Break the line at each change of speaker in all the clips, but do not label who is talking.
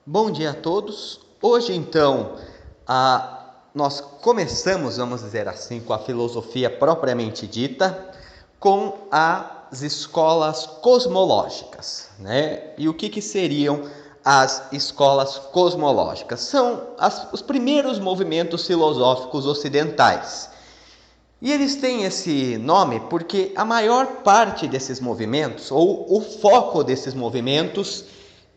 Bom dia a todos. Hoje, então, nós começamos, vamos dizer assim, com a filosofia propriamente dita, com as escolas cosmológicas, né? E o que seriam as escolas cosmológicas? São os primeiros movimentos filosóficos ocidentais. E eles têm esse nome porque a maior parte desses movimentos, ou o foco desses movimentos,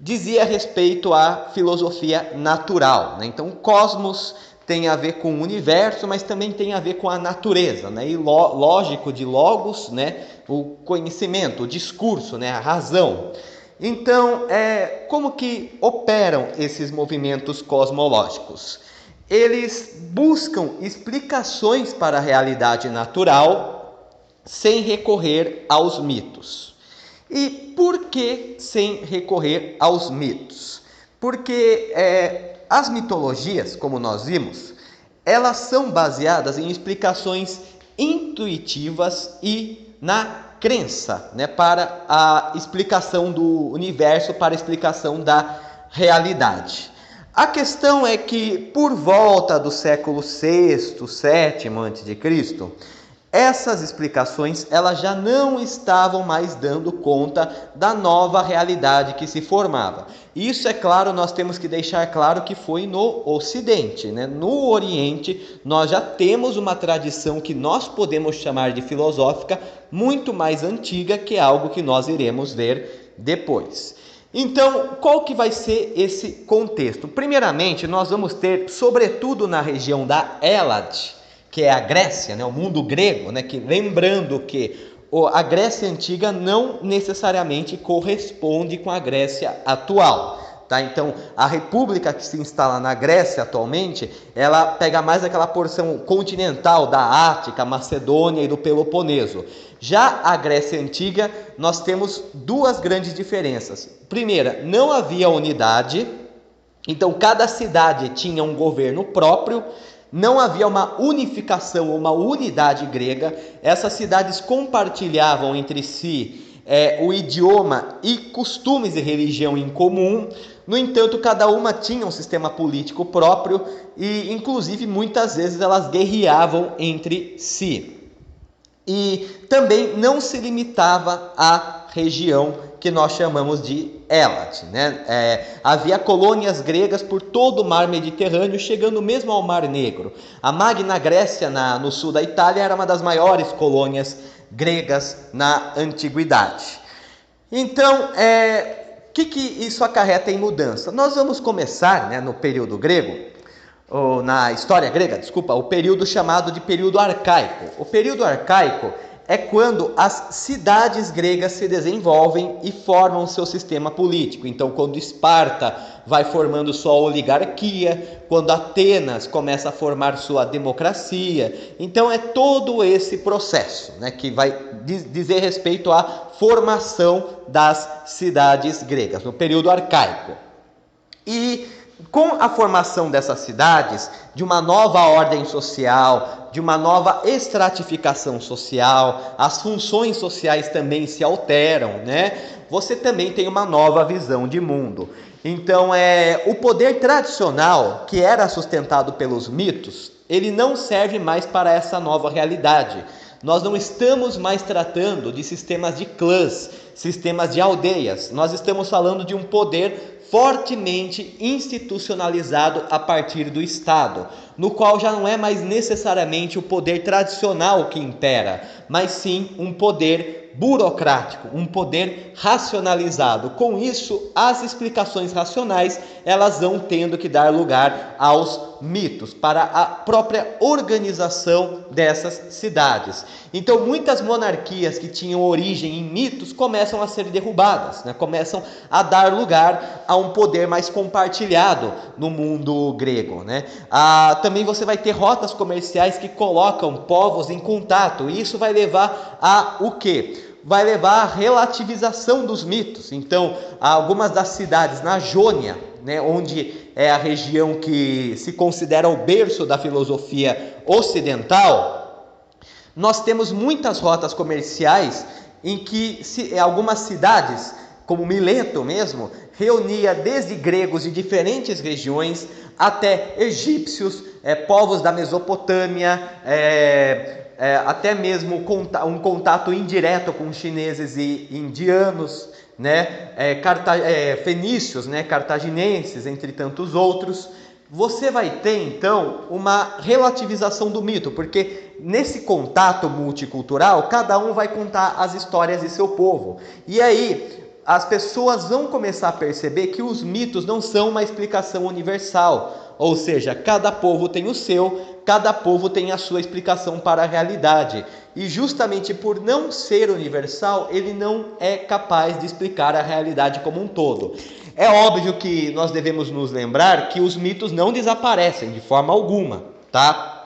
dizia respeito à filosofia natural, né? Então, o cosmos tem a ver com o universo, mas também tem a ver com a natureza, né? E lógico de logos, né? O conhecimento, o discurso, né? A razão. Então, como que operam esses movimentos cosmológicos? Eles buscam explicações para a realidade natural sem recorrer aos mitos. E por que sem recorrer aos mitos? Porque as mitologias, como nós vimos, elas são baseadas em explicações intuitivas e na crença, né, para a explicação do universo, para a explicação da realidade. A questão é que, por volta do século VI, VII a.C., essas explicações elas já não estavam mais dando conta da nova realidade que se formava. Isso, é claro, nós temos que deixar claro que foi no Ocidente, né? No Oriente, nós já temos uma tradição que nós podemos chamar de filosófica, muito mais antiga, que é algo que nós iremos ver depois. Então, qual que vai ser esse contexto? Primeiramente, nós vamos ter, sobretudo na região da Hélade, que é a Grécia, né, o mundo grego, né, que, lembrando que a Grécia antiga não necessariamente corresponde com a Grécia atual. Tá? Então, a república que se instala na Grécia atualmente, ela pega mais aquela porção continental da Ática, Macedônia e do Peloponeso. Já a Grécia Antiga, nós temos duas grandes diferenças. Primeira, não havia unidade, então cada cidade tinha um governo próprio, não havia uma unificação, uma unidade grega, essas cidades compartilhavam entre si o idioma e costumes e religião em comum. No entanto, cada uma tinha um sistema político próprio e, inclusive, muitas vezes elas guerreavam entre si. E também não se limitava à região que nós chamamos de Hélade, né? Havia colônias gregas por todo o mar Mediterrâneo, chegando mesmo ao Mar Negro. A Magna Grécia, no sul da Itália, era uma das maiores colônias gregas na antiguidade. Então, o que isso acarreta em mudança? Nós vamos começar, né, no período grego, ou na história grega, desculpa, o período chamado de período arcaico. O período arcaico é quando as cidades gregas se desenvolvem e formam seu sistema político. Então, quando Esparta vai formando sua oligarquia, quando Atenas começa a formar sua democracia. Então, é todo esse processo, né, que vai dizer respeito à formação das cidades gregas, no período arcaico. E com a formação dessas cidades, de uma nova ordem social, de uma nova estratificação social, as funções sociais também se alteram, né? Você também tem uma nova visão de mundo. Então, o poder tradicional, que era sustentado pelos mitos, ele não serve mais para essa nova realidade. Nós não estamos mais tratando de sistemas de clãs, sistemas de aldeias. Nós estamos falando de um poder fortemente institucionalizado a partir do Estado, no qual já não é mais necessariamente o poder tradicional que impera, mas sim um poder burocrático, um poder racionalizado. Com isso, as explicações racionais, elas vão tendo que dar lugar aos mitos, para a própria organização dessas cidades. Então, muitas monarquias que tinham origem em mitos começam a ser derrubadas, né? Começam a dar lugar a um poder mais compartilhado no mundo grego, né? Também você vai ter rotas comerciais que colocam povos em contato, e isso vai levar a o quê? Vai levar à relativização dos mitos. Então, algumas das cidades na Jônia, né, onde é a região que se considera o berço da filosofia ocidental, nós temos muitas rotas comerciais em que algumas cidades como Mileto mesmo, reunia desde gregos de diferentes regiões até egípcios, povos da Mesopotâmia, até mesmo um contato indireto com chineses e indianos, né? Fenícios, né? Cartaginenses, entre tantos outros. Você vai ter então uma relativização do mito, porque nesse contato multicultural, cada um vai contar as histórias de seu povo. E aí as pessoas vão começar a perceber que os mitos não são uma explicação universal, ou seja, cada povo tem o seu, cada povo tem a sua explicação para a realidade. E justamente por não ser universal, ele não é capaz de explicar a realidade como um todo. É óbvio que nós devemos nos lembrar que os mitos não desaparecem de forma alguma, tá?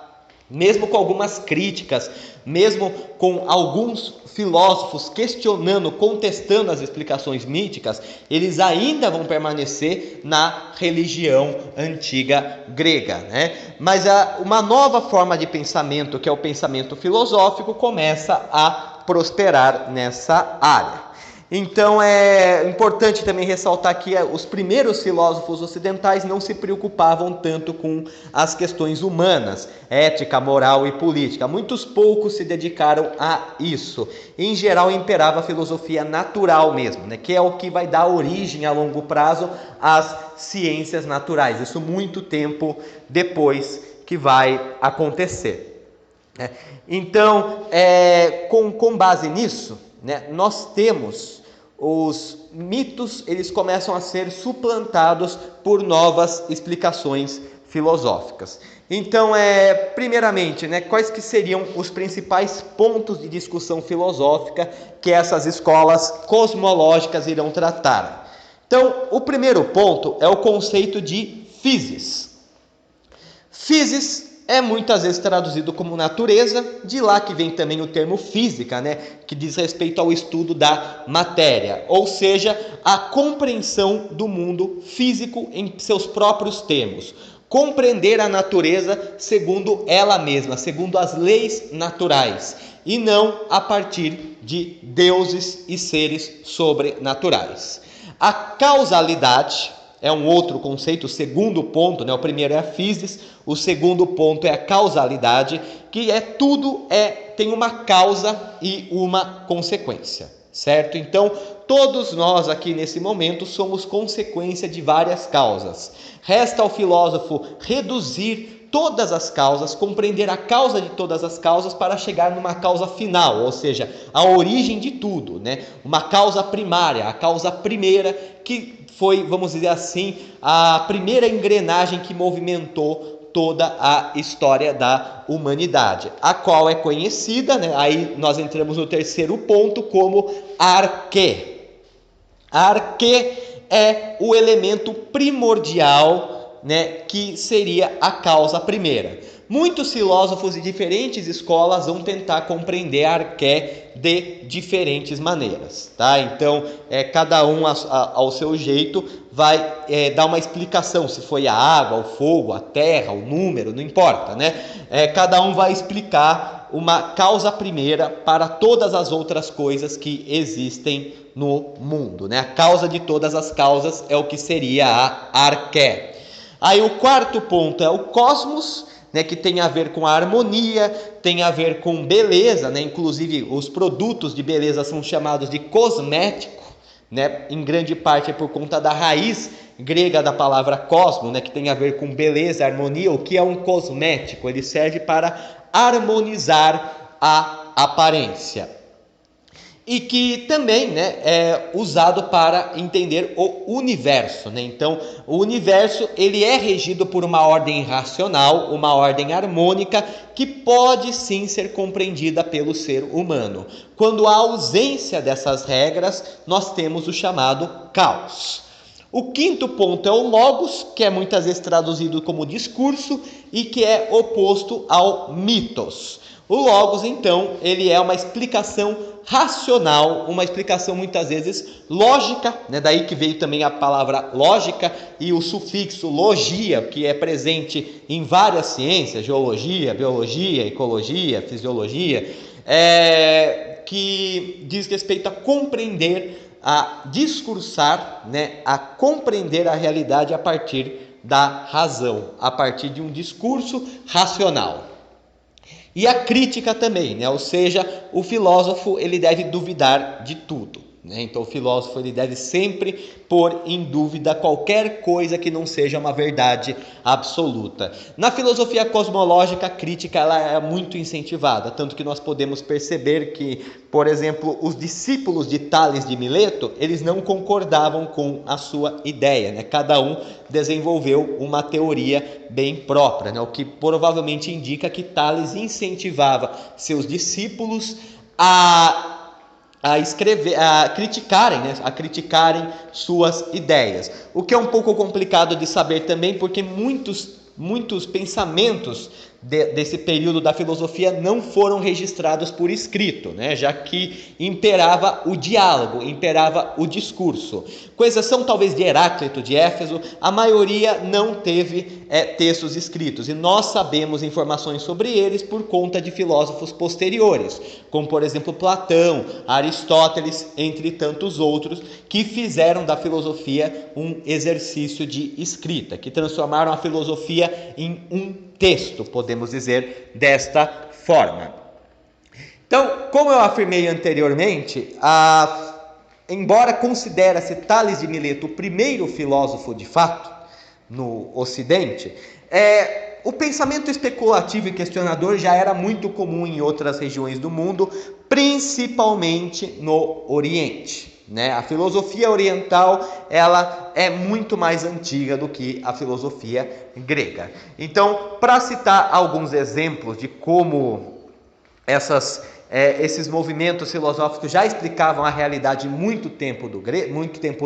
Mesmo com algumas críticas, mesmo com alguns filósofos questionando, contestando as explicações míticas, eles ainda vão permanecer na religião antiga grega, né? Mas uma nova forma de pensamento, que é o pensamento filosófico, começa a prosperar nessa área. Então é importante também ressaltar que os primeiros filósofos ocidentais não se preocupavam tanto com as questões humanas, ética, moral e política. Muitos poucos se dedicaram a isso. Em geral, imperava a filosofia natural mesmo, né? Que é o que vai dar origem a longo prazo às ciências naturais. Isso muito tempo depois que vai acontecer. Então, com base nisso, né, nós temos os mitos, eles começam a ser suplantados por novas explicações filosóficas. Então, primeiramente, né, quais que seriam os principais pontos de discussão filosófica que essas escolas cosmológicas irão tratar? Então, o primeiro ponto é o conceito de physis. Physis é muitas vezes traduzido como natureza, de lá que vem também o termo física, né, que diz respeito ao estudo da matéria, ou seja, a compreensão do mundo físico em seus próprios termos. Compreender a natureza segundo ela mesma, segundo as leis naturais, e não a partir de deuses e seres sobrenaturais. A causalidade é um outro conceito, o segundo ponto, né? O primeiro é a physis, o segundo ponto é a causalidade, que tudo tem uma causa e uma consequência, certo? Então, todos nós aqui nesse momento somos consequência de várias causas. Resta ao filósofo reduzir todas as causas, compreender a causa de todas as causas para chegar numa causa final, ou seja, a origem de tudo, né? Uma causa primária, a causa primeira que foi, vamos dizer assim, a primeira engrenagem que movimentou toda a história da humanidade, a qual é conhecida, né? Aí nós entramos no terceiro ponto como arquê. Arquê é o elemento primordial, né, que seria a causa primeira. Muitos filósofos de diferentes escolas vão tentar compreender a arqué de diferentes maneiras, tá? Então, cada um ao seu jeito vai dar uma explicação, se foi a água, o fogo, a terra, o número, não importa, né? Cada um vai explicar uma causa primeira para todas as outras coisas que existem no mundo, né? A causa de todas as causas é o que seria a arqué. Aí o quarto ponto é o cosmos, né, que tem a ver com a harmonia, tem a ver com beleza, né? Inclusive os produtos de beleza são chamados de cosmético, né? Em grande parte é por conta da raiz grega da palavra cosmo, né, que tem a ver com beleza, harmonia. O que é um cosmético? Ele serve para harmonizar a aparência. E que também, né, é usado para entender o universo, né? Então, o universo ele é regido por uma ordem racional, uma ordem harmônica, que pode sim ser compreendida pelo ser humano. Quando há ausência dessas regras, nós temos o chamado caos. O quinto ponto é o logos, que é muitas vezes traduzido como discurso e que é oposto ao mitos. O logos, então, ele é uma explicação racional, uma explicação muitas vezes lógica, né? Daí que veio também a palavra lógica e o sufixo logia, que é presente em várias ciências, geologia, biologia, ecologia, fisiologia. que diz respeito a compreender, a discursar, né, a compreender a realidade a partir da razão, a partir de um discurso racional. E a crítica também, né? Ou seja, o filósofo ele deve duvidar de tudo, né? Então o filósofo ele deve sempre pôr em dúvida qualquer coisa que não seja uma verdade absoluta. Na filosofia cosmológica, a crítica ela é muito incentivada, tanto que nós podemos perceber que, por exemplo, os discípulos de Tales de Mileto, eles não concordavam com a sua ideia, né? Cada um desenvolveu uma teoria bem própria, né? O que provavelmente indica que Tales incentivava seus discípulos a criticarem, né? A criticarem suas ideias. O que é um pouco complicado de saber também, porque muitos pensamentos desse período da filosofia não foram registrados por escrito, né? Já que imperava o diálogo, imperava o discurso. Com exceção talvez de Heráclito de Éfeso, a maioria não teve textos escritos, e nós sabemos informações sobre eles por conta de filósofos posteriores, como por exemplo Platão, Aristóteles, entre tantos outros, que fizeram da filosofia um exercício de escrita, que transformaram a filosofia em um texto, podemos dizer desta forma. Então, como eu afirmei anteriormente, embora considere-se Tales de Mileto o primeiro filósofo de fato no Ocidente, o pensamento especulativo e questionador já era muito comum em outras regiões do mundo, principalmente no Oriente. Né? A filosofia oriental ela é muito mais antiga do que a filosofia grega. Então, para citar alguns exemplos de como esses movimentos filosóficos já explicavam a realidade muito tempo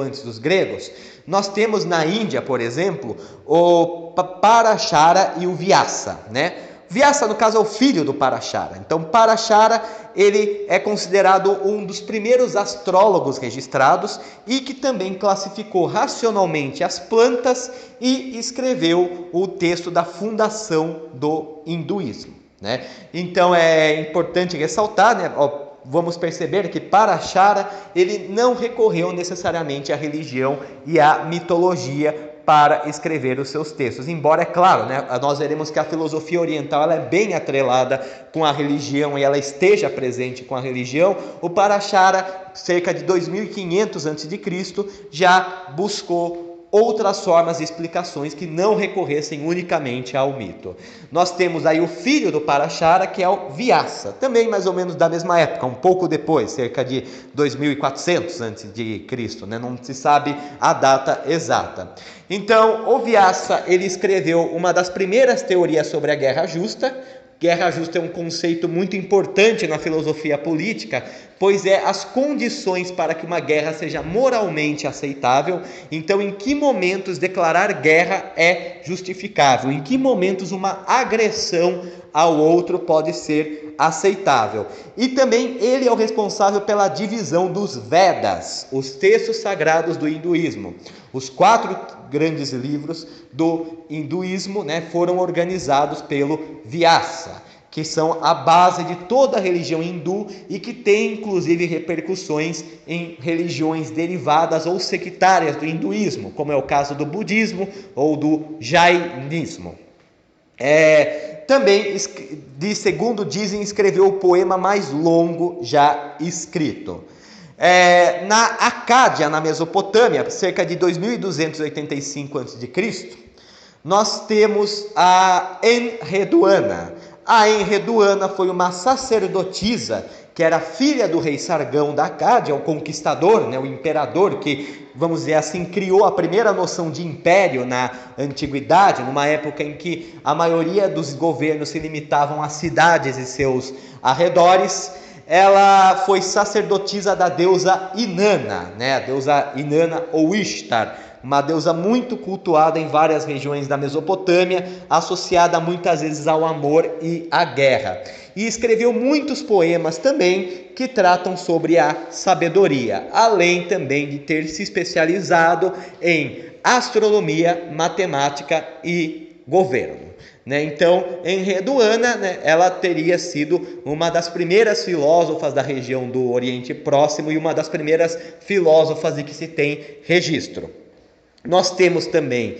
antes dos gregos, nós temos na Índia, por exemplo, o Parashara e o Vyasa, né? Vyasa, no caso, é o filho do Parashara. Então, Parashara, ele é considerado um dos primeiros astrólogos registrados e que também classificou racionalmente as plantas e escreveu o texto da fundação do hinduísmo, né? Então, é importante ressaltar, né? Vamos perceber que Parashara, ele não recorreu necessariamente à religião e à mitologia para escrever os seus textos, embora, é claro, né, nós veremos que a filosofia oriental ela é bem atrelada com a religião e ela esteja presente com a religião. O Parashara, cerca de 2500 a.C., já buscou outras formas de explicações que não recorressem unicamente ao mito. Nós temos aí o filho do Parashara, que é o Vyasa, também mais ou menos da mesma época, um pouco depois, cerca de 2400 a.C., né? Não se sabe a data exata. Então, o Vyasa, ele escreveu uma das primeiras teorias sobre a guerra justa. Guerra justa é um conceito muito importante na filosofia política, pois é as condições para que uma guerra seja moralmente aceitável. Então, em que momentos declarar guerra é justificável? Em que momentos uma agressão ao outro pode ser aceitável? E também ele é o responsável pela divisão dos Vedas, os textos sagrados do hinduísmo. Os 4 grandes livros do hinduísmo, né, foram organizados pelo Vyasa, que são a base de toda a religião hindu e que tem inclusive repercussões em religiões derivadas ou sectárias do hinduísmo, como é o caso do budismo ou do jainismo. Também, segundo dizem, escreveu o poema mais longo já escrito. Na Acádia, na Mesopotâmia, cerca de 2285 a.C., nós temos a Enheduanna. A Enheduanna foi uma sacerdotisa que era filha do rei Sargão da Acádia, o conquistador, né, o imperador que, vamos dizer assim, criou a primeira noção de império na antiguidade, numa época em que a maioria dos governos se limitavam a cidades e seus arredores. Ela foi sacerdotisa da deusa Inanna, né? A deusa Inanna ou Ishtar, uma deusa muito cultuada em várias regiões da Mesopotâmia, associada muitas vezes ao amor e à guerra. E escreveu muitos poemas também que tratam sobre a sabedoria, além também de ter se especializado em astronomia, matemática e governo. né? Então, Enreduana, né, ela teria sido uma das primeiras filósofas da região do Oriente Próximo e uma das primeiras filósofas de que se tem registro. Nós temos também,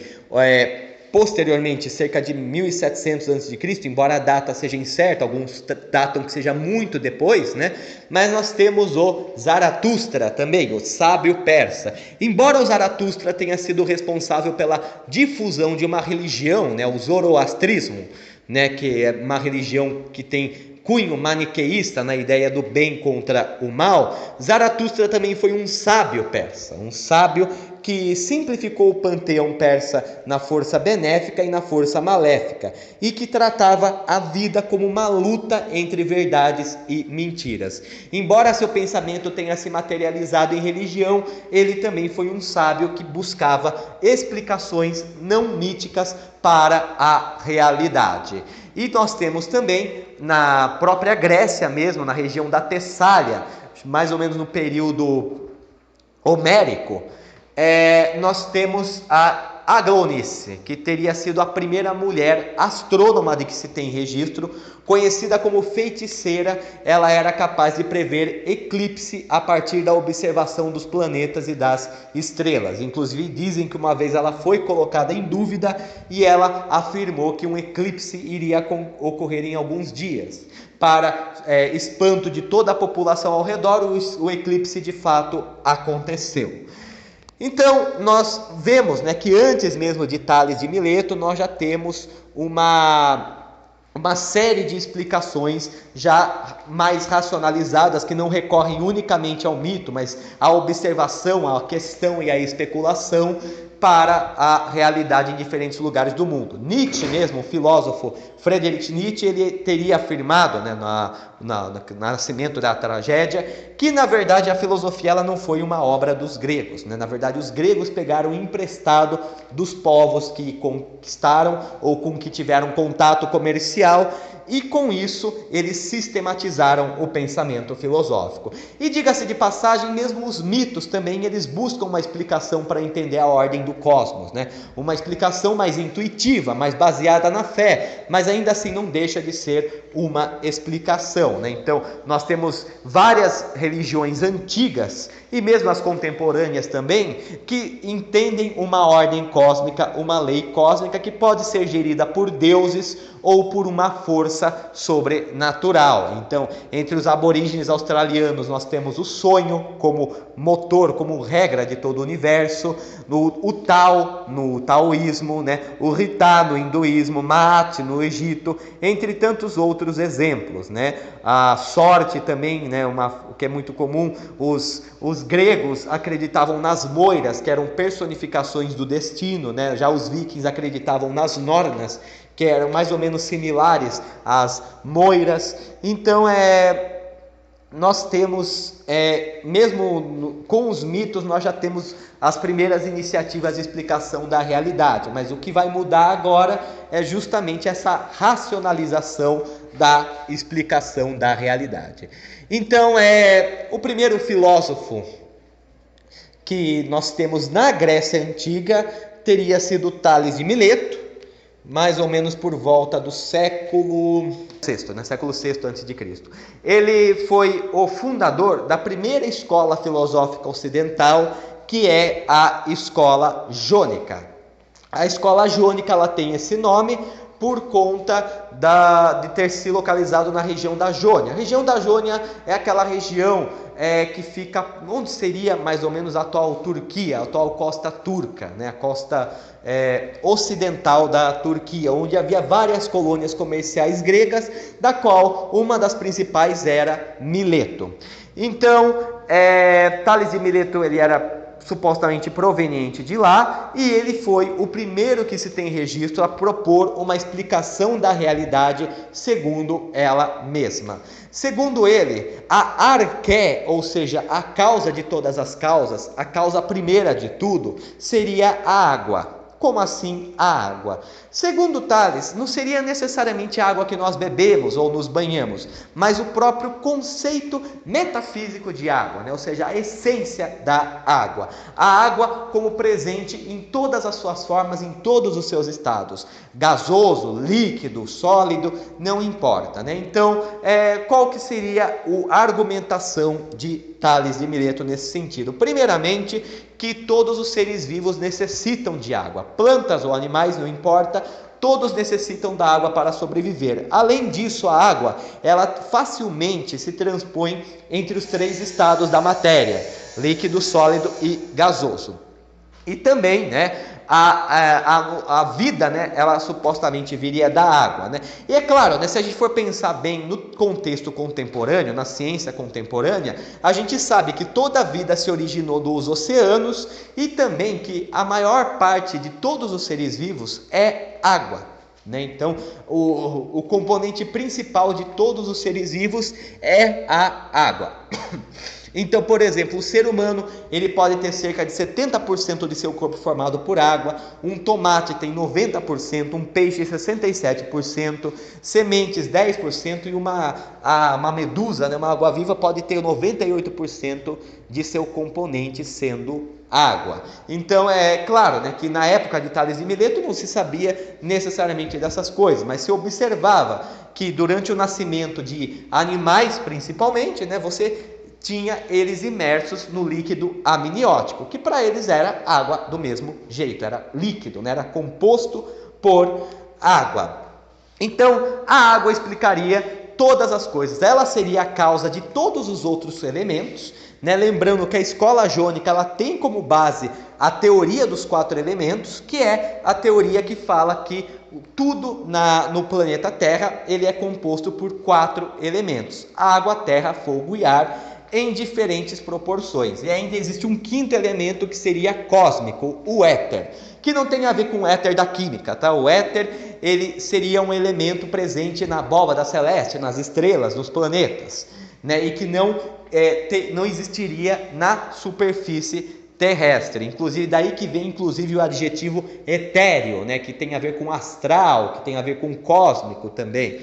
posteriormente, cerca de 1700 a.C., embora a data seja incerta, alguns datam que seja muito depois, né? Mas nós temos o Zaratustra também, o sábio persa. Embora o Zaratustra tenha sido responsável pela difusão de uma religião, né, o zoroastrismo, né, que é uma religião que tem cunho maniqueísta na ideia do bem contra o mal, Zaratustra também foi um sábio persa, um sábio que simplificou o panteão persa na força benéfica e na força maléfica, e que tratava a vida como uma luta entre verdades e mentiras. Embora seu pensamento tenha se materializado em religião, ele também foi um sábio que buscava explicações não míticas para a realidade. E nós temos também, na própria Grécia mesmo, na região da Tessália, mais ou menos no período homérico, nós temos a Aglaonice, que teria sido a primeira mulher astrônoma de que se tem registro, conhecida como feiticeira. Ela era capaz de prever eclipse a partir da observação dos planetas e das estrelas. Inclusive dizem que uma vez ela foi colocada em dúvida e ela afirmou que um eclipse iria ocorrer em alguns dias. Para espanto de toda a população ao redor, o eclipse de fato aconteceu. Então, nós vemos, né, que antes mesmo de Tales de Mileto, nós já temos uma série de explicações já mais racionalizadas, que não recorrem unicamente ao mito, mas à observação, à questão e à especulação para a realidade em diferentes lugares do mundo. Nietzsche mesmo, o filósofo Friedrich Nietzsche, ele teria afirmado, né, no nascimento da tragédia, que na verdade a filosofia ela não foi uma obra dos gregos, né? Na verdade os gregos pegaram emprestado dos povos que conquistaram ou com que tiveram contato comercial, e com isso eles sistematizaram o pensamento filosófico. E diga-se de passagem, mesmo os mitos também eles buscam uma explicação para entender a ordem do cosmos, né? Uma explicação mais intuitiva, mais baseada na fé, mas ainda assim não deixa de ser uma explicação, né? Então nós temos várias religiões antigas e mesmo as contemporâneas também, que entendem uma ordem cósmica, uma lei cósmica que pode ser gerida por deuses ou por uma força sobrenatural. Então, entre os aborígenes australianos, nós temos o sonho como motor, como regra de todo o universo, o Tao, no taoísmo, né? O Rita, no hinduísmo, Maat, no Egito, entre tantos outros exemplos, né? A sorte também, né? O que é muito comum, os gregos acreditavam nas moiras, que eram personificações do destino, né? Já os vikings acreditavam nas nornas, que eram mais ou menos similares às moiras. Então, nós temos, mesmo com os mitos, nós já temos as primeiras iniciativas de explicação da realidade, mas o que vai mudar agora é justamente essa racionalização da explicação da realidade. Então, o primeiro filósofo que nós temos na Grécia Antiga teria sido Tales de Mileto, mais ou menos por volta do século VI, né? Século VI a.C. Ele foi o fundador da primeira escola filosófica ocidental, que é a escola jônica. A escola jônica ela tem esse nome por conta de ter se localizado na região da Jônia. A região da Jônia é aquela região que fica onde seria mais ou menos a atual Turquia, a atual costa turca, né? A costa ocidental da Turquia, onde havia várias colônias comerciais gregas, da qual uma das principais era Mileto. Então, Tales de Mileto ele era supostamente proveniente de lá, e ele foi o primeiro que se tem registro a propor uma explicação da realidade segundo ela mesma. Segundo ele, a arqué, ou seja, a causa de todas as causas, a causa primeira de tudo, seria a água. Como assim a água? Segundo Tales, não seria necessariamente a água que nós bebemos ou nos banhamos, mas o próprio conceito metafísico de água, né? Ou seja, a essência da água. A água como presente em todas as suas formas, em todos os seus estados. Gasoso, líquido, sólido, não importa, né? Então, qual que seria a argumentação de Tales de Mileto nesse sentido? Primeiramente, que todos os seres vivos necessitam de água. Plantas ou animais, não importa, todos necessitam da água para sobreviver. Além disso, a água, ela facilmente se transpõe entre os três estados da matéria, líquido, sólido e gasoso. E também, né, a vida, né, ela supostamente viria da água, né? E é claro, né, se a gente for pensar bem no contexto contemporâneo, na ciência contemporânea, a gente sabe que toda a vida se originou dos oceanos e também que a maior parte de todos os seres vivos é água, né? Então, o componente principal de todos os seres vivos é a água. Então, por exemplo, o ser humano ele pode ter cerca de 70% de seu corpo formado por água, um tomate tem 90%, um peixe 67%, sementes 10% e uma medusa, né, uma água-viva, pode ter 98% de seu componente sendo água. Então é claro, né, que na época de Tales de Mileto não se sabia necessariamente dessas coisas, mas se observava que durante o nascimento de animais principalmente, né, você tinha eles imersos no líquido amniótico, que para eles era água do mesmo jeito, era líquido, né? Era composto por água. Então, a água explicaria todas as coisas, ela seria a causa de todos os outros elementos, né? Lembrando que a escola jônica ela tem como base a teoria dos 4 elementos, que é a teoria que fala que tudo no planeta Terra ele é composto por 4 elementos: água, terra, fogo e ar, em diferentes proporções. E ainda existe um 5º elemento que seria cósmico, o éter, que não tem a ver com o éter da química, tá? O éter ele seria um elemento presente na abóbada celeste, nas estrelas, nos planetas, né? E que não existiria na superfície terrestre. Inclusive, daí que vem inclusive o adjetivo etéreo, né? Que tem a ver com astral, que tem a ver com cósmico também.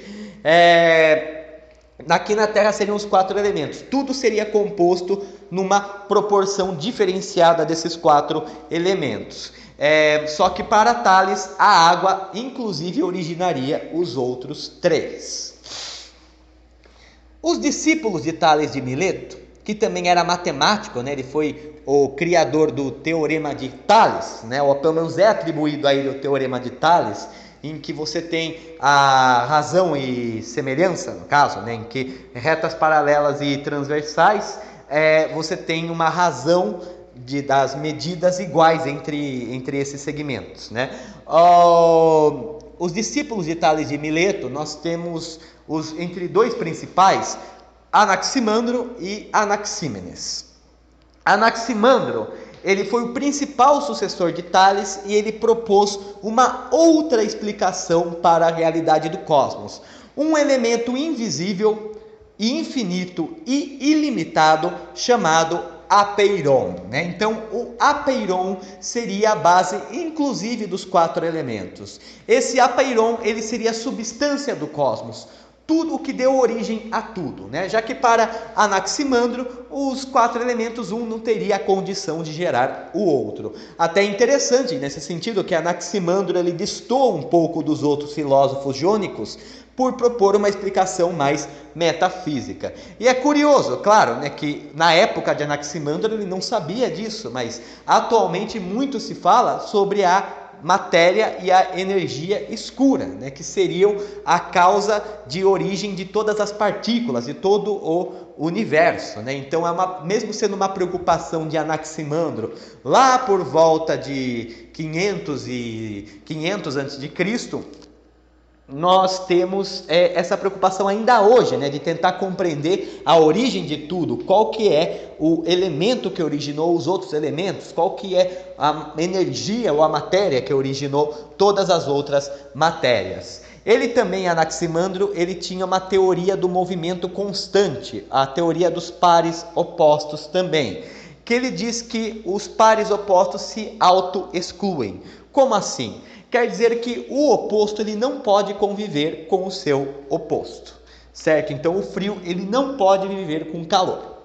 Aqui na Terra seriam os 4 elementos. Tudo seria composto numa proporção diferenciada desses 4 elementos. Só que para Tales, a água inclusive originaria os outros 3. Os discípulos de Tales de Mileto, que também era matemático, né? Ele foi o criador do Teorema de Tales, né? Ou pelo menos é atribuído a ele o Teorema de Tales, em que você tem a razão e semelhança, no caso, né, em que retas paralelas e transversais, você tem uma razão das medidas iguais entre esses segmentos, né? Os discípulos de Tales de Mileto, nós temos entre 2 principais, Anaximandro e Anaxímenes. Anaximandro, ele foi o principal sucessor de Tales e ele propôs uma outra explicação para a realidade do cosmos. Um elemento invisível, infinito e ilimitado chamado apeiron, né? Então, o apeiron seria a base, inclusive, dos 4 elementos. Esse apeiron, ele seria a substância do cosmos, tudo o que deu origem a tudo, né? Já que para Anaximandro, os 4 elementos, um não teria a condição de gerar o outro. Até interessante nesse sentido que Anaximandro ele destoa um pouco dos outros filósofos jônicos por propor uma explicação mais metafísica. E é curioso, claro, né, que na época de Anaximandro ele não sabia disso, mas atualmente muito se fala sobre a matéria e a energia escura, né, que seriam a causa de origem de todas as partículas, de todo o universo, né? Então, mesmo sendo uma preocupação de Anaximandro, lá por volta de 500 a.C., nós temos essa preocupação ainda hoje, né, de tentar compreender a origem de tudo, qual que é o elemento que originou os outros elementos, qual que é a energia ou a matéria que originou todas as outras matérias. Ele também, Anaximandro, ele tinha uma teoria do movimento constante, a teoria dos pares opostos também, que ele diz que os pares opostos se auto-excluem. Como assim? Quer dizer que o oposto ele não pode conviver com o seu oposto, certo? Então o frio ele não pode viver com o calor,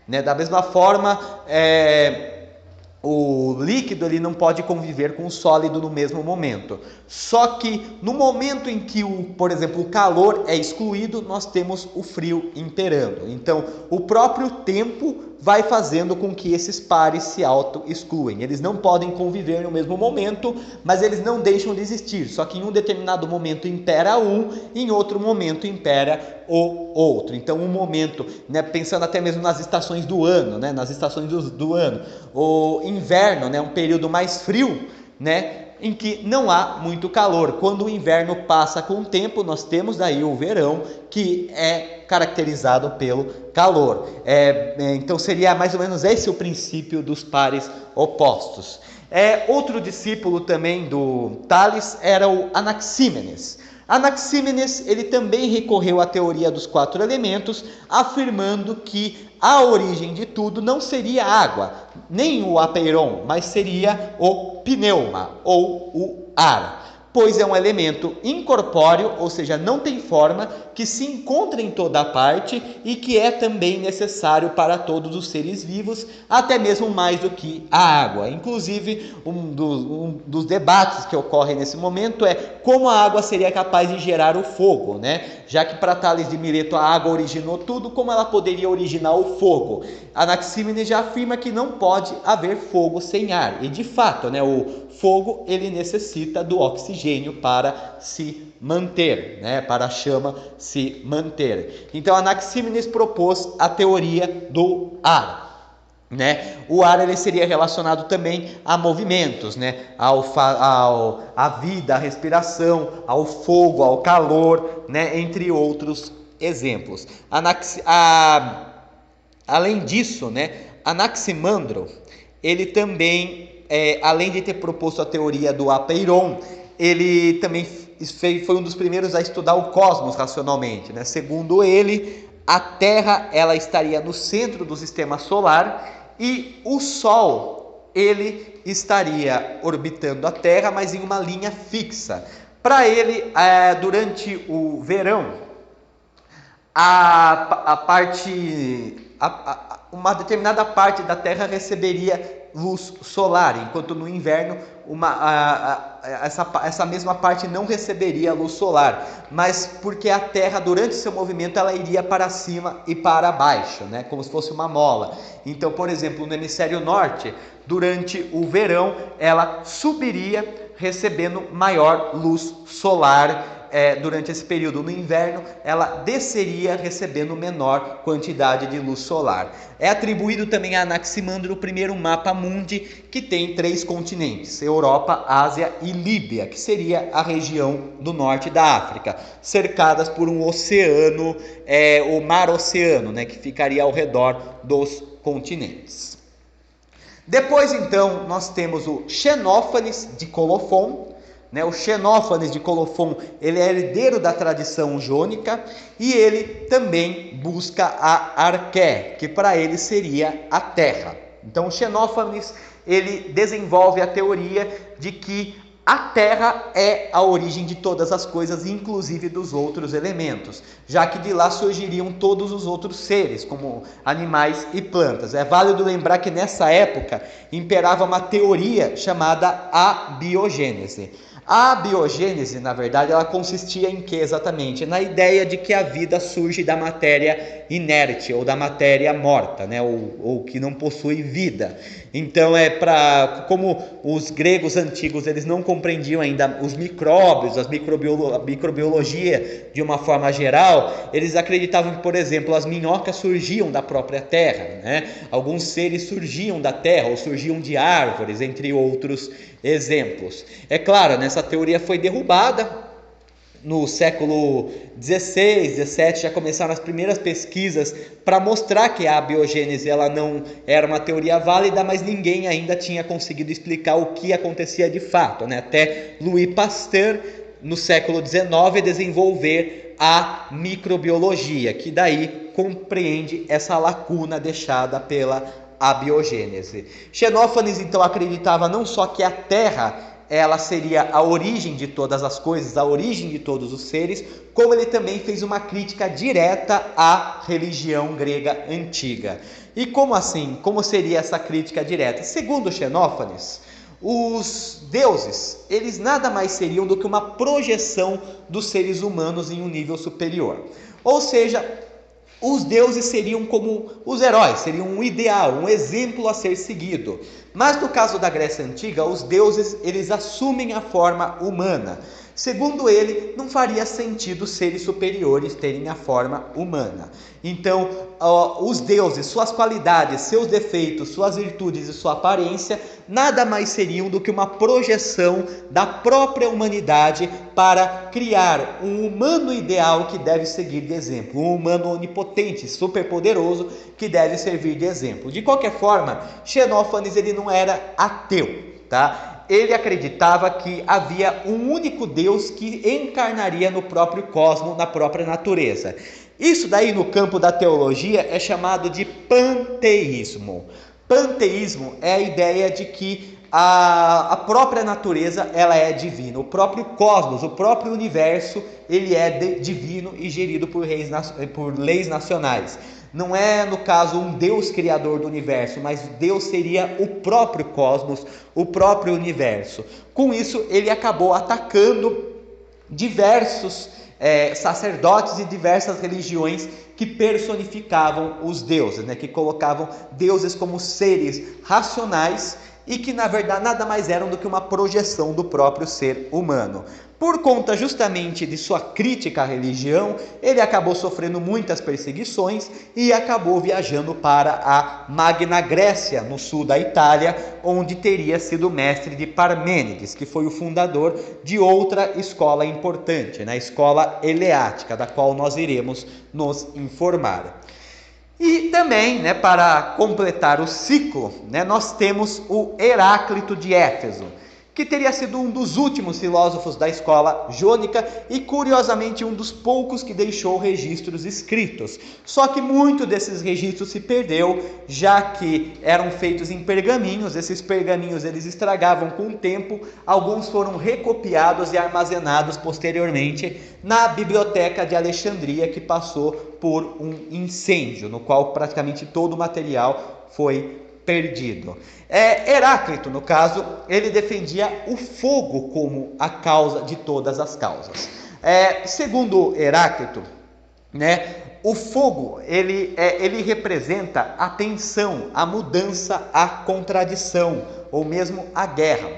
né? Da mesma forma, o líquido ele não pode conviver com o sólido no mesmo momento. Só que no momento em que, por exemplo, o calor é excluído, nós temos o frio imperando. Então, o próprio tempo vai fazendo com que esses pares se auto-excluem. Eles não podem conviver no mesmo momento, mas eles não deixam de existir. Só que em um determinado momento impera um, em outro momento impera o outro. Então, um momento, né, pensando até mesmo nas estações do ano, né, nas estações do ano, o inverno, né, um período mais frio, né, em que não há muito calor. Quando o inverno passa com o tempo, nós temos daí o verão, que é caracterizado pelo calor. Então seria mais ou menos esse o princípio dos pares opostos. Outro discípulo também do Tales era o Anaxímenes. Anaxímenes ele também recorreu à teoria dos 4 elementos, afirmando que a origem de tudo não seria a água, nem o apeiron, mas seria o pneuma ou o ar, pois é um elemento incorpóreo, ou seja, não tem forma, que se encontra em toda parte e que é também necessário para todos os seres vivos, até mesmo mais do que a água. Inclusive, um dos debates que ocorrem nesse momento é como a água seria capaz de gerar o fogo, né? Já que para Tales de Mileto a água originou tudo, como ela poderia originar o fogo? Anaxímenes já afirma que não pode haver fogo sem ar, e de fato, né, o fogo ele necessita do oxigênio para se manter, né, para a chama se manter. Então Anaxímenes propôs a teoria do ar, né? O ar ele seria relacionado também a movimentos, né? À vida, à respiração, ao fogo, ao calor, né? Entre outros exemplos. Além disso, né? Anaximandro ele também além de ter proposto a teoria do apeiron, ele também foi um dos primeiros a estudar o cosmos racionalmente, né? Segundo ele, a Terra ela estaria no centro do sistema solar e o Sol ele estaria orbitando a Terra, mas em uma linha fixa. Para ele, durante o verão, uma determinada parte da Terra receberia luz solar, enquanto no inverno essa mesma parte não receberia luz solar, mas porque a Terra durante seu movimento ela iria para cima e para baixo, né, como se fosse uma mola. Então, por exemplo, no hemisfério norte, durante o verão ela subiria recebendo maior luz solar. Durante esse período no inverno, ela desceria recebendo menor quantidade de luz solar. É atribuído também a Anaximandro o primeiro mapa mundi, que tem 3 continentes, Europa, Ásia e Líbia, que seria a região do norte da África, cercadas por um oceano, o mar oceano, né, que ficaria ao redor dos continentes. Depois então nós temos o Xenófanes de Colofon. O Xenófanes de Colofon ele é herdeiro da tradição jônica e ele também busca a Arqué, que para ele seria a Terra. Então o Xenófanes ele desenvolve a teoria de que a Terra é a origem de todas as coisas, inclusive dos outros elementos, já que de lá surgiriam todos os outros seres, como animais e plantas. É válido lembrar que nessa época imperava uma teoria chamada abiogênese. A biogênese, na verdade, ela consistia em que exatamente? Na ideia de que a vida surge da matéria inerte ou da matéria morta, né? ou que não possui vida. Então, como os gregos antigos eles não compreendiam ainda os micróbios, a microbiologia de uma forma geral, eles acreditavam que, por exemplo, as minhocas surgiam da própria terra, né? Alguns seres surgiam da terra ou surgiam de árvores, entre outros exemplos. É claro, essa teoria foi derrubada. No século XVI, XVII já começaram as primeiras pesquisas para mostrar que a abiogênese ela não era uma teoria válida, mas ninguém ainda tinha conseguido explicar o que acontecia de fato, né? Até Louis Pasteur, no século XIX, desenvolver a microbiologia, que daí compreende essa lacuna deixada pela abiogênese. Xenófanes então acreditava não só que a Terra ela seria a origem de todas as coisas, a origem de todos os seres, como ele também fez uma crítica direta à religião grega antiga. E como assim? Como seria essa crítica direta? Segundo Xenófanes, os deuses, eles nada mais seriam do que uma projeção dos seres humanos em um nível superior. Ou seja, os deuses seriam como os heróis, seriam um ideal, um exemplo a ser seguido. Mas no caso da Grécia Antiga, os deuses, eles assumem a forma humana. Segundo ele, não faria sentido seres superiores terem a forma humana. Então, os deuses, suas qualidades, seus defeitos, suas virtudes e sua aparência, nada mais seriam do que uma projeção da própria humanidade para criar um humano ideal que deve seguir de exemplo, um humano onipotente, superpoderoso, que deve servir de exemplo. De qualquer forma, Xenófanes ele não era ateu, tá? Ele acreditava que havia um único Deus que encarnaria no próprio cosmos, na própria natureza. Isso daí no campo da teologia é chamado de panteísmo. Panteísmo é a ideia de que a própria natureza ela é divina, o próprio cosmos, o próprio universo, ele é divino e gerido por leis nacionais. Não é, no caso, um Deus criador do universo, mas Deus seria o próprio cosmos, o próprio universo. Com isso, ele acabou atacando diversos sacerdotes e diversas religiões que personificavam os deuses, que colocavam deuses como seres racionais e que, na verdade, nada mais eram do que uma projeção do próprio ser humano. Por conta justamente de sua crítica à religião, ele acabou sofrendo muitas perseguições e acabou viajando para a Magna Grécia, no sul da Itália, onde teria sido mestre de Parmênides, que foi o fundador de outra escola importante, a escola eleática, da qual nós iremos nos informar. E também, para completar o ciclo, nós temos o Heráclito de Éfeso, que teria sido um dos últimos filósofos da escola jônica e, curiosamente, um dos poucos que deixou registros escritos. Só que muito desses registros se perdeu, já que eram feitos em pergaminhos. Esses pergaminhos eles estragavam com o tempo, alguns foram recopiados e armazenados posteriormente na Biblioteca de Alexandria, que passou por um incêndio, no qual praticamente todo o material foi perdido. Heráclito, no caso, ele defendia o fogo como a causa de todas as causas. Segundo Heráclito, o fogo ele representa a tensão, a mudança, a contradição, ou mesmo a guerra.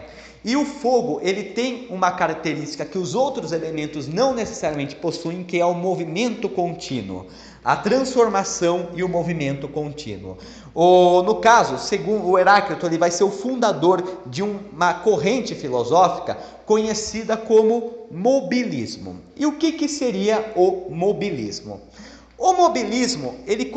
E o fogo ele tem uma característica que os outros elementos não necessariamente possuem, que é o movimento contínuo, a transformação e o movimento contínuo. No caso, segundo o Heráclito, ele vai ser o fundador de uma corrente filosófica conhecida como mobilismo. E o que seria o mobilismo? O mobilismo, ele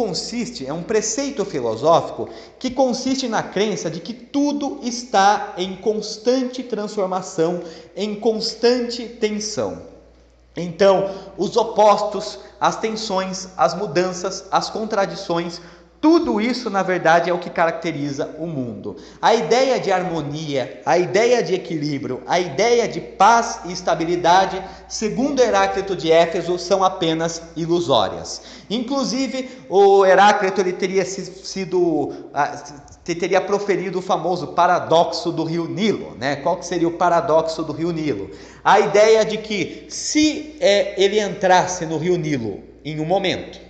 é um preceito filosófico que consiste na crença de que tudo está em constante transformação, em constante tensão. Então, os opostos, as tensões, as mudanças, as contradições, tudo isso, na verdade, é o que caracteriza o mundo. A ideia de harmonia, a ideia de equilíbrio, a ideia de paz e estabilidade, segundo Heráclito de Éfeso, são apenas ilusórias. Inclusive, o Heráclito ele teria proferido o famoso paradoxo do rio Nilo. Qual que seria o paradoxo do rio Nilo? A ideia de que se ele entrasse no rio Nilo em um momento,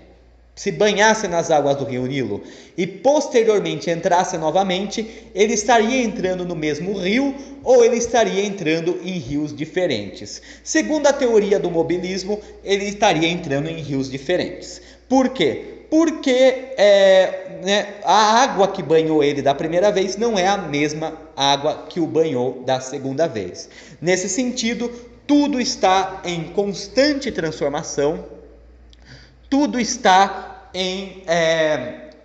se banhasse nas águas do rio Nilo e posteriormente entrasse novamente, ele estaria entrando no mesmo rio ou ele estaria entrando em rios diferentes. Segundo a teoria do mobilismo, ele estaria entrando em rios diferentes. Por quê? Porque a água que banhou ele da primeira vez não é a mesma água que o banhou da segunda vez. Nesse sentido, tudo está em constante transformação, tudo está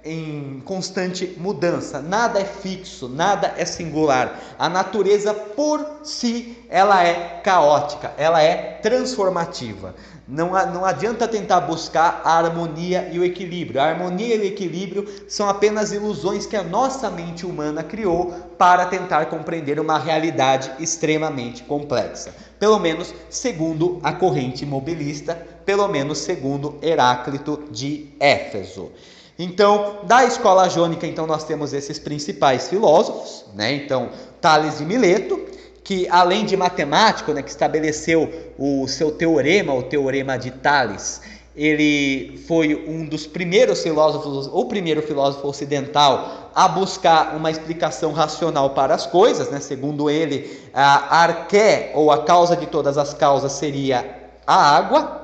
em constante mudança, nada é fixo, nada é singular. A natureza por si, ela é caótica, ela é transformativa. Não adianta tentar buscar a harmonia e o equilíbrio. A harmonia e o equilíbrio são apenas ilusões que a nossa mente humana criou para tentar compreender uma realidade extremamente complexa. Pelo menos segundo a corrente mobilista, pelo menos segundo Heráclito de Éfeso. Então, da escola jônica, então, nós temos esses principais filósofos, né? Então, Tales de Mileto, que além de matemático, né, que estabeleceu o seu teorema, o teorema de Tales, ele foi um dos primeiros filósofos, o primeiro filósofo ocidental a buscar uma explicação racional para as coisas, né? Segundo ele, a arqué, ou a causa de todas as causas, seria a água,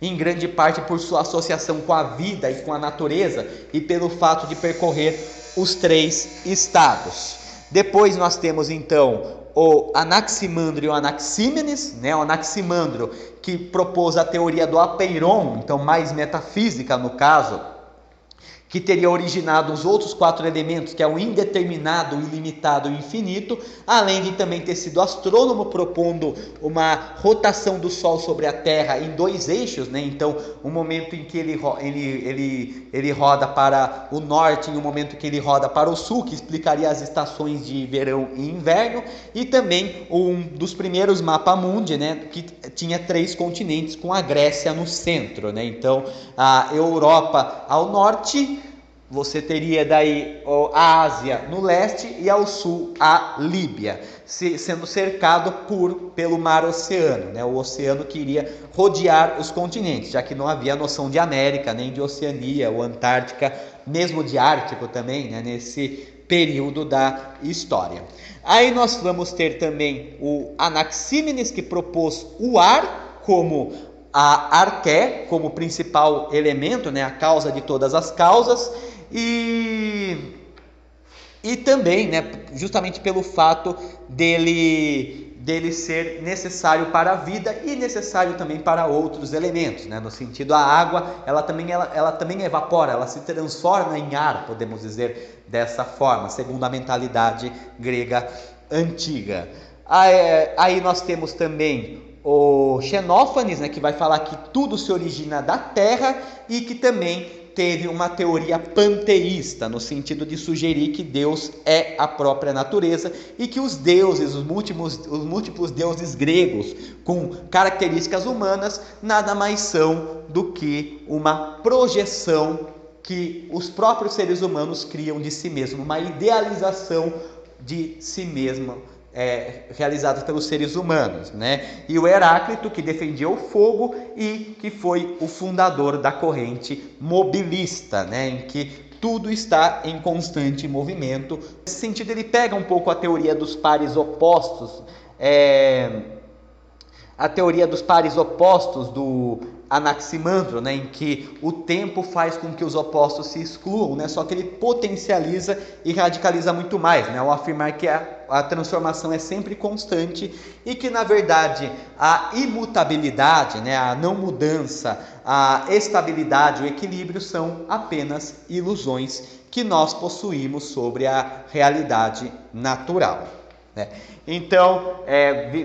em grande parte por sua associação com a vida e com a natureza e pelo fato de percorrer os 3 estados. Depois nós temos então o Anaximandro e o Anaxímenes, né? O Anaximandro, que propôs a teoria do apeiron, então mais metafísica no caso, que teria originado os outros 4 elementos, que é o indeterminado, o ilimitado e o infinito, além de também ter sido astrônomo, propondo uma rotação do Sol sobre a Terra em 2 eixos, né? Então, um momento em que ele roda para o norte e um momento em que ele roda para o sul, que explicaria as estações de verão e inverno, e também um dos primeiros mapamundi, né? Que tinha 3 continentes, com a Grécia no centro, né? Então, a Europa ao norte, você teria daí a Ásia no leste e ao sul a Líbia, sendo cercado pelo mar Oceano, né? O oceano que iria rodear os continentes, já que não havia noção de América, nem de Oceania ou Antártica, mesmo de Ártico também, né? Nesse período da história. Aí nós vamos ter também o Anaxímenes, que propôs o ar como a arqué, como principal elemento, né? A causa de todas as causas. E também, né, justamente pelo fato dele ser necessário para a vida e necessário também para outros elementos, né? No sentido, a água, ela também evapora, ela se transforma em ar, podemos dizer dessa forma, segundo a mentalidade grega antiga. Aí nós temos também o Xenófanes, né, que vai falar que tudo se origina da terra e que também teve uma teoria panteísta, no sentido de sugerir que Deus é a própria natureza e que os deuses, os múltiplos deuses gregos com características humanas, nada mais são do que uma projeção que os próprios seres humanos criam de si mesmo, uma idealização de si mesmo, realizadas pelos seres humanos, né? E o Heráclito, que defendia o fogo e que foi o fundador da corrente mobilista, né? Em que tudo está em constante movimento. Nesse sentido, ele pega um pouco a teoria dos pares opostos, do Anaximandro, né, em que o tempo faz com que os opostos se excluam, né, só que ele potencializa e radicaliza muito mais, né, ao afirmar que a transformação é sempre constante e que, na verdade, a imutabilidade, né, a não mudança, a estabilidade, o equilíbrio são apenas ilusões que nós possuímos sobre a realidade natural. Então,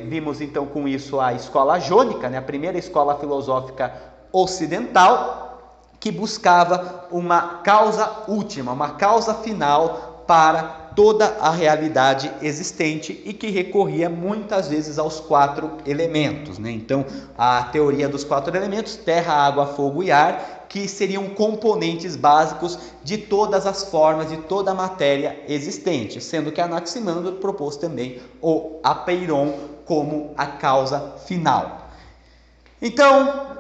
vimos então com isso a escola jônica, né, a primeira escola filosófica ocidental, que buscava uma causa última, uma causa final para toda a realidade existente e que recorria muitas vezes aos 4 elementos, né? Então, a teoria dos 4 elementos, terra, água, fogo e ar, que seriam componentes básicos de todas as formas, de toda a matéria existente, sendo que Anaximandro propôs também o apeiron como a causa final. Então,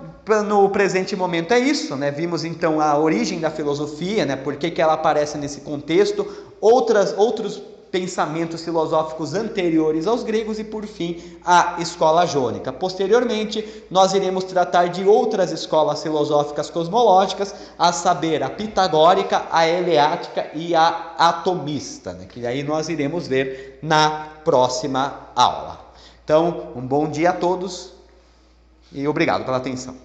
no presente momento é isso, né? Vimos então a origem da filosofia, né? Por que ela aparece nesse contexto, outros pensamentos filosóficos anteriores aos gregos e, por fim, a escola jônica. Posteriormente, nós iremos tratar de outras escolas filosóficas cosmológicas, a saber, a pitagórica, a eleática e a atomista, né? Que aí nós iremos ver na próxima aula. Então, um bom dia a todos e obrigado pela atenção.